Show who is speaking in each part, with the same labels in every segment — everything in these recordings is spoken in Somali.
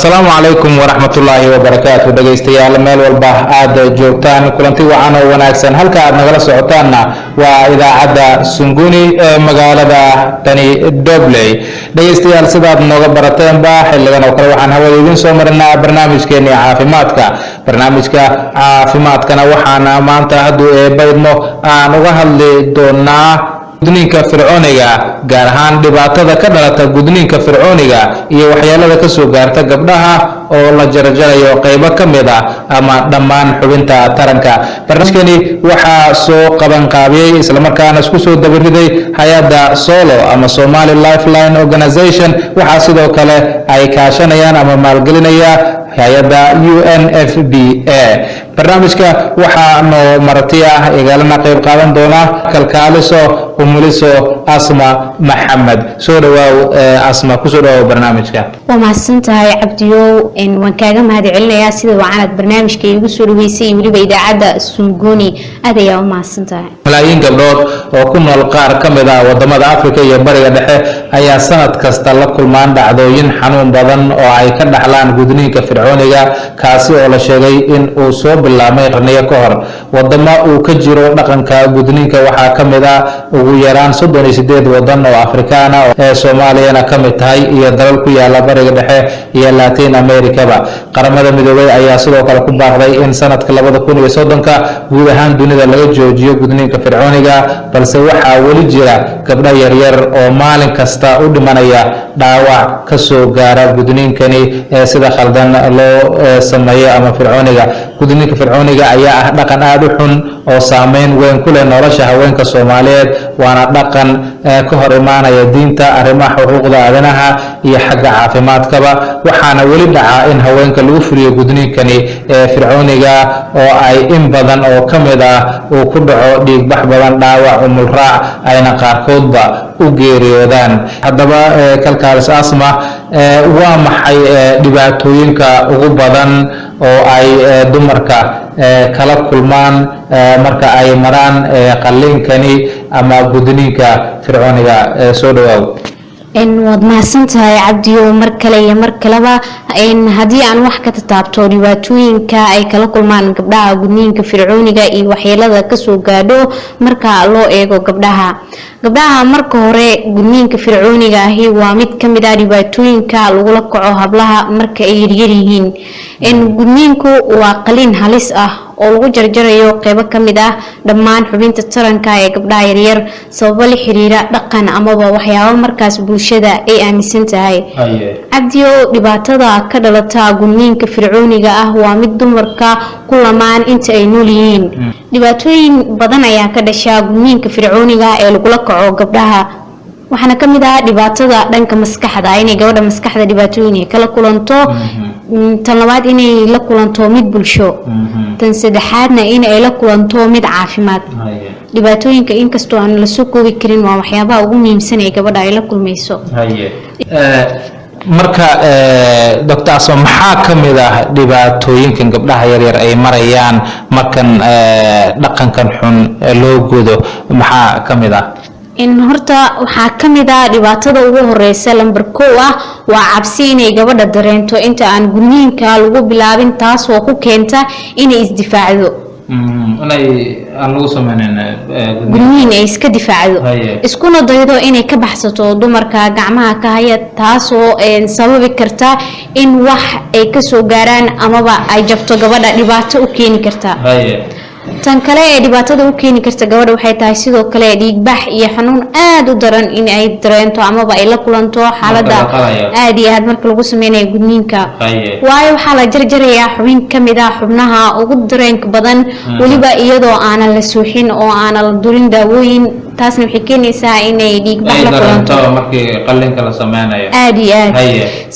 Speaker 1: السلام عليكم ورحمة الله وبركاته dhageystayaal meel walba aad joogtaan kulanti wacan oo wanaagsan halka aad nagala socotaanna waa idaacadda Sunguni ee magaalada Tani Dobley dhageystayaal sidaad nooga barateenba xilligan oo kale waxaan hawada idin soo marinaa barnaamijkeena caafimaadkana waxaana maanta hadduu eebaydno aan uga hadli doonaa gudniinka fircooniga gaar ahaan dhibaatada ka dhalata gudniinka fircooniga iyo waxyeelada ka soo gaarta gabdhaha oo la jarjarayo qaybo ka mid ah ama dhammaan xubinta taranka barnaamijkani waxaa soo qaban qaabiyay isla markaana isku soo dabariday hay'adda Solo ama Somali Lifeline Organization waxaa sidoo kale ay kaashanayaan ama maalgelinaya hay'adda UNFPA barnaamijka waxaa noo marti ah igaalana qayb qaadan doona kalkaaliso umuliso Asma Maxamed soo dhawaaw Asma ku soo dhawaaw barnaamijka
Speaker 2: waa mahadsantahay Cabdiyo waan kaaga mahadcelinayaa sida wacanad barnaamijka igu soo dhaweysay waliba idaacadda Sunguni aad ayaa u mahadsantahay
Speaker 1: malaayiin gabdhood oo ku nool qaar ka mid ah wadamada Afrika iyo bariga dhexe ayaa sanad kasta la kulmaan dhacdooyin xanuun badan oo ay ka dhaxlaan gudniinka fircooniga kaasi oo la sheegay in uu soo bilaabmay qarniyo ka hor wadamo uu ka jiro dhaqanka gudniinka waxaa ka mid ah ugu yaraan 38 wadan oo Afrikaan ah ee Soomaaliyana ka mid tahay iyo dalal ku yaala bariga dhexe iyo Latin America qaramada midoobay ayaa sidoo kale ku baaqday in sanadka 2030 guud ahaan dunida laga joojiyo gudniinka fircooniga balse waxaa weli jira gabdho yaryar oo maalin kasta u dhimanaya dhaawac ka soo gaara gudniinkani sida khaldan loo sameeyo ama fircooniga gudniinka fircooniga ayaa ah dhaqan aad u xun oo saameyn weyn ku leh nolosha haweenka Soomaaliyeed waana dhaqan ka hor imaanaya diinta arrimaha xuquuqda aadanaha iyo xagga caafimaadkaba waxaana weli dhaca in haweenka lagu fuliyo gudniinkani fircooniga oo ay in badan oo ka mid ah uu ku dhaco dhiig bax badan dhaawac umul raac ayna qaarkoodba u geeriyoodaan haddaba kalkaalis Asma waa maxay dhibaatooyinka ugu badan oo ay dumarka kala kulmaan marka ay maraan qalliinkani ama gudniinka fircooniga soo dhawaaw
Speaker 2: waad mahadsantahay Cabdiyo mar kale iyo mar kaleba haddii aan wax ka taabto dhibaatooyinka ay kala kulmaan gabdhaha gudniinka fircooniga iyo waxyeelada ka soo gaadho marka loo eego gabdhaha marka hore gudniinka fircooniga ahi waa mid ka mid ah dhibaatooyinka lagu la kaco hablaha marka ay yar yihiin gudniinku waa qalliin halis ah oo lagu jarjarayo qaybo ka mid ah dhammaan xubinta taranka ee gabdhaha yaryar sababo la xiriira dhaqan amaba waxyaabo markaas bulshada ay aaminsan tahay Cabdiyo dhibaatada ka dhalata gudniinka fircooniga ah waa mid dumarka ku lamaan inta ay nool yihiin dhibaatooyin badan ayaa ka dhasha gudniinka fircooniga ee lagu la kaco gabdhaha waxaana ka mid ah dhibaatada dhanka maskaxda inay gabadha maskaxda dhibaatooyin ay kala kulanto tan labaad inay la kulanto mid bulsho tan saddexaadna inay la kulanto mid caafimaad dhibaatooyinka inkastoo aan la soo koobi karin waa waxyaabaha ugu muhiimsan ee gabadha ay la kulmayso
Speaker 1: marka Dr. Asma maxaa ka mid ah dhibaatooyinkan gabdhaha yaryar ay marayaan markan dhaqankan xun loo gudo maxaa ka mid ah
Speaker 2: horta waxaa ka mid ah dhibaatada ugu horeysa lambar 1 ah waa cabsi inay gabadha dareento inta aan gudniinka lagu bilaabin taas oo ku keenta inay isdifaacdo gudniin ay iska difaacdo iskuna daydo inay ka baxsato dumarka gacmaha ka haya taas oo sababi karta in wax ay ka soo gaaraan amaba ay jabto gabadha dhibaato u keeni karta tan kale ee dhibaatada u keeni karta gabadha waxay tahay sidoo kale dhiig bax iyo xanuun aad u daran in ay dareento amaba ay la kulanto xaaladda aad iyo aad marka lagu sameeyo gudniinka waayo waxaa la jarjarayaa xubin ka mid ah xubnaha ugu dareenka badan waliba iyadoo aanan la suuxin oo aanan la durin daawooyin taasna waxay keenaysaa inay dhiig bax la kulanto
Speaker 1: markii qalliinka la sameeyo
Speaker 2: aad iyo aad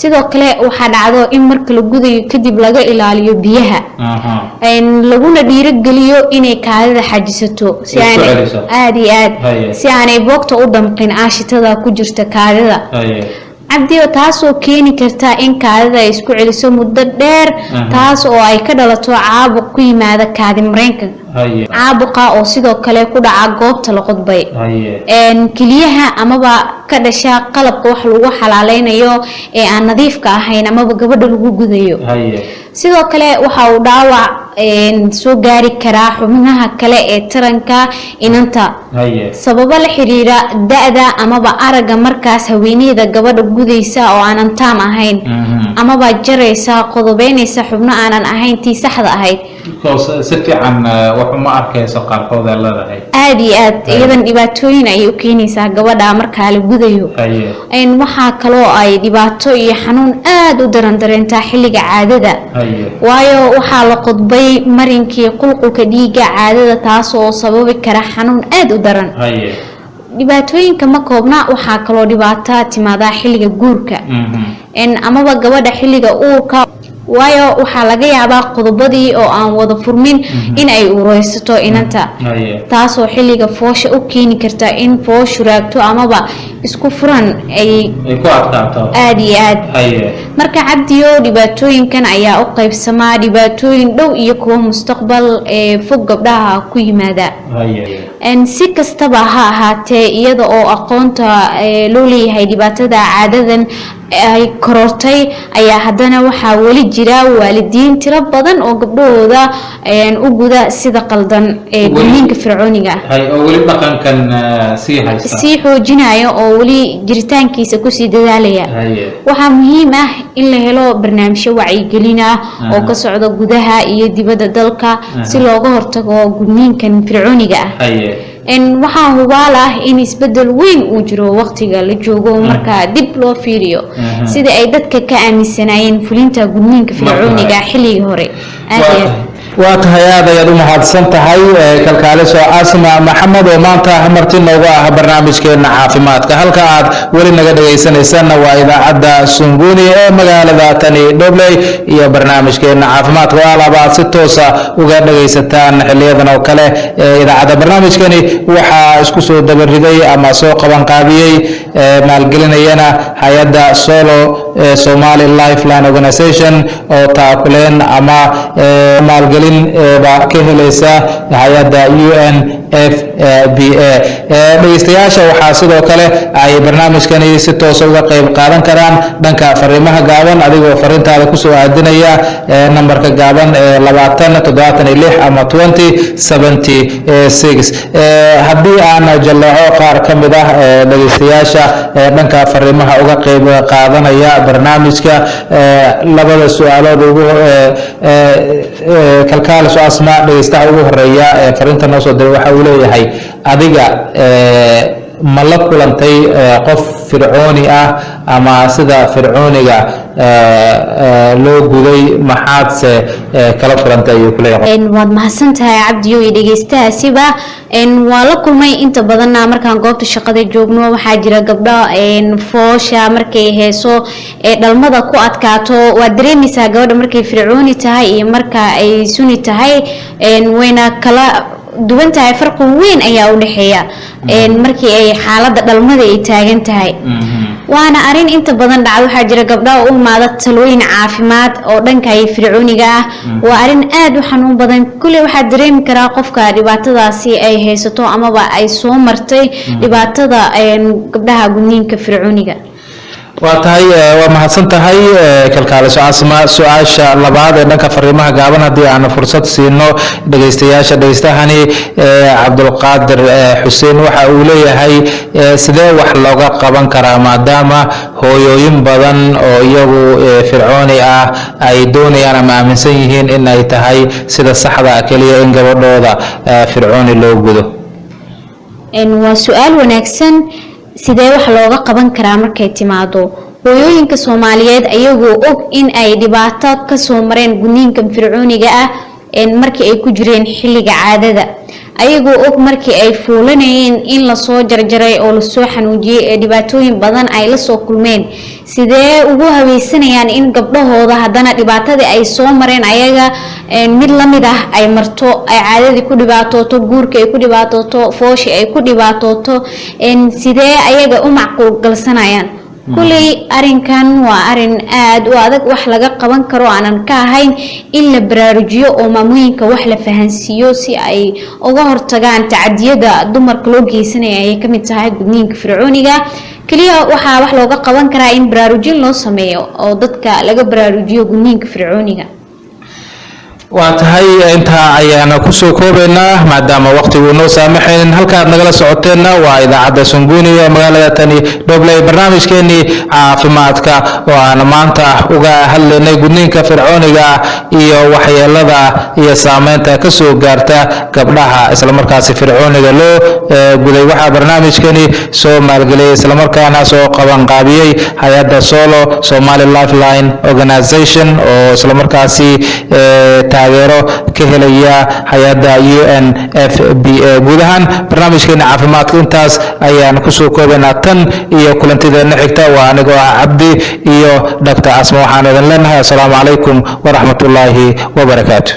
Speaker 2: sidoo kale waxaa dhacdo in marka la gudayo kadib laga ilaaliyo biyaha laguna dhiirigeliyo inay kaadida xajisato si aad iyo aad si aanay boogta u damqin aashitada ku jirta kaadida Cabdiyo taas oo keeni karta in kaadida ay isku celiso muddo dheer taas oo ay ka dhalato caabuq ku yimaada kaadi mareenka caabuqa oo sidoo kale ku dhaca goobta la qodbay keliyaha amaba ka dhasha qalabka wax lagu xalaaleynayo ee aan nadiifka ahayn amaba gabadha lagu gudayo sidoo kale waxa uu dhaawac soo gaari karaa xubnaha kale ee taranka inanta sababo la xiriira da'da amaba aragga markaas haweeneyda gabadha gudaysa oo aanan taam ahayn amaba jaraysa qodobeynaysa xubno aanan ahayn tii saxda ahayd
Speaker 1: si fiican wax uma arkayso qaarkood ay leedahay
Speaker 2: aad iyo aad iyadan dhibaatooyin ay u keenaysaa gabadha marka la gudayo waxaa kaloo ay dhibaato iyo xanuun aad u daran dareentaa xilliga caadada waayo waxaa la qodbay marinkii qulqulka dhiigga caadada taasoo sababi kara xanuun aad u daran dhibaatooyinka ma koobna waxaa kaloo dhibaato timaada xilliga guurka amaba gabadha xilliga uurka waayo waxaa laga yaabaa qodobadii oo aan wada furmin in ay ureysato inanta taasoo xilliga foosha u keeni karta in fooshu raagto amaba isku furan ay
Speaker 1: ku adkaato
Speaker 2: aad iyo aad marka cabdiyo dhibaatooyinkan ayaa u qaybsamaa dhibaatooyin dhow iyo kuwa mustaqbal fog gabdhaha ku yimaada si kastaba ha ahaatee iyada oo aqoonta loo leeyahay dhibaatada caadadan ay korortay ayaa haddana waxaa weli jira waalidiin tiro badan oo gabdhahooda u guda sida qaldan ee gudniinka fircooniga
Speaker 1: oo weli dhaqankan
Speaker 2: sii xoojinaya oo weli jiritaankiisa kusii dadaalaya waxaa muhiim ah in la helo barnaamijyo wacyigelin ah oo ka socda gudaha iyo dibadda dalka si looga hortago gudniinkan fircooniga ah waxaa hubaal ah in isbedel weyn uu jiro waqtiga la joogo marka dib loo fiiriyo sida ay dadka ka aaminsanayeen fulinta gudniinka fircooniga xilligii hore
Speaker 1: waa tahay aad ayaad u mahadsan tahay kalkaaliso asma maxamed oo maanta marti noogu ah barnaamijkeena caafimaadka halka aad weli naga dhagaysanaysanna waa idaacadda Sunguni ee magaalada tani Dobley iyo barnaamijkeena caafimaadka oo aad si toos ah uga dhagaysataan xiliyadan oo kale idaacadda barnaamijkani waxaa isku soo dabariday ama soo qaban qaabiyay maalgelinayana hay'adda Solo Somali Lifeline Organization oo taakuleen ama maalgelin ka helaysa hay'adda UNFPA dhageystayaasha waxaa sidoo kale ay barnaamijkani si toos uga qayb qaadan karaan dhanka fariimaha gaaban adigoo fariintaada ku soo aadinaya nambarka gaaban 2076 ama 2076 haddii aan jallaaco qaar ka mid ah dhageystayaasha dhanka fariimaha uga qayb qaadanaya barnaamijka labada su'aalood ugu kalkaaliso asma dhageystaha ugu horeeya fariinta noo soo diray waxa uu leeyahay adiga ma la kulantay qof fircooni ah ama sida fircooniga loo guday maxaadse kala kulantay ayuu ku leeyahay
Speaker 2: waad mahadsantahay cabdiyo iyo dhageystahaasiba waa la kulmay inta badanna markaan goobta shaqada joogno waxaa jira gabdho foosha markay heeso dhalmada ku adkaato waa dareemaysaa gabadha markay fircooni tahay iyo marka ay suni tahay wayna kala duwan tahay farqi weyn ayaa u dhaxeeya markii ay xaaladda dhalmada ay taagan tahay waana arin inta badan dhacdo waxaa jira gabdhaha u imaada talooyin caafimaad oo dhanka ay fircooniga ah waa arin aad u xanuun badan kulli waxaa dareemi karaa qofka dhibaatadaasi ay haysato amaba ay soo martay dhibaatada gabdhaha gudniinka fircooniga
Speaker 1: waa tahay waa mahadsan tahay kalkaaliso asma su'aasha labaad ee dhanka fariimaha gaaban haddii aan fursad siino dhageystayaasha dhageystahani cabdulqaadir xuseen waxa uu leeyahay sidee wax looga qaban karaa maadaama hooyooyin badan oo iyagu fircooni ah ay doonayaan ama aaminsan yihiin in ay tahay sida saxda kaliya in gabadhooda fircooni loo gudo
Speaker 2: waa su'aal wanaagsan sidee wax looga qaban karaa markay timaado hooyooyinka Soomaaliyeed ayagoo og in ay dhibaato ka soo mareen gudniinka fircooniga ah markii ay ku jireen xilliga caadada ayagoo og markii ay fuulanayeen in la soo jarjaray oo la soo xanuujiyay dhibaatooyin badan ay la soo kulmeen sidee ugu haweysanayaan in gabdhahooda haddana dhibaatadii ay soo mareen ayaga mid la mid ah ay marto ay caadadii ku dhibaatooto guurka ay ku dhibaatooto fooshi ay ku dhibaatooto sidee ayaga u macquul galsanayaan kulay arinkan waa arin aad u adag wax laga qaban karo aanan ka ahayn in la baraarujiyo oo maamooyinka wax la fahansiiyo si ay uga hortagaan tacadiyada dumarka loo geysanayo ay kamid tahay gudniinka fircooniga kaliya waxaa wax looga qaban karaa in baraarujin loo sameeyo oo dadka laga baraarujiyo gudniinka fircooniga
Speaker 1: waa tahay intaa ayaana kusoo koobaynaa maadaama waqtigu noo saamaxaynin halkaad nagala socoteenna waa idaacadda Sanguni ee magaalada tani Dhobley barnaamijkeenii caafimaadka oo aan maanta uga hadlaynay gudniinka fircooniga iyo waxyeelada iyo saameynta ka soo gaarta gabdhaha isla markaas fircooniga loo guday waxa barnaamijkani soo maalgeliyay isla markaana soo qaban qaabiyay hay'adda Solo Somali Lifeline Organization oo isla markaas taageero ka helaya hay'adda UNFPA guud ahaan barnaamijkeena caafimaadka intaas ayaan ku soo koobaynaa tan iyo kulantideena xigta waa anigoo ah Cabdi iyo Dr. Asma waxaan idin leenahay assalaamu calaykum wa rahmatullaahi wa barakaatuh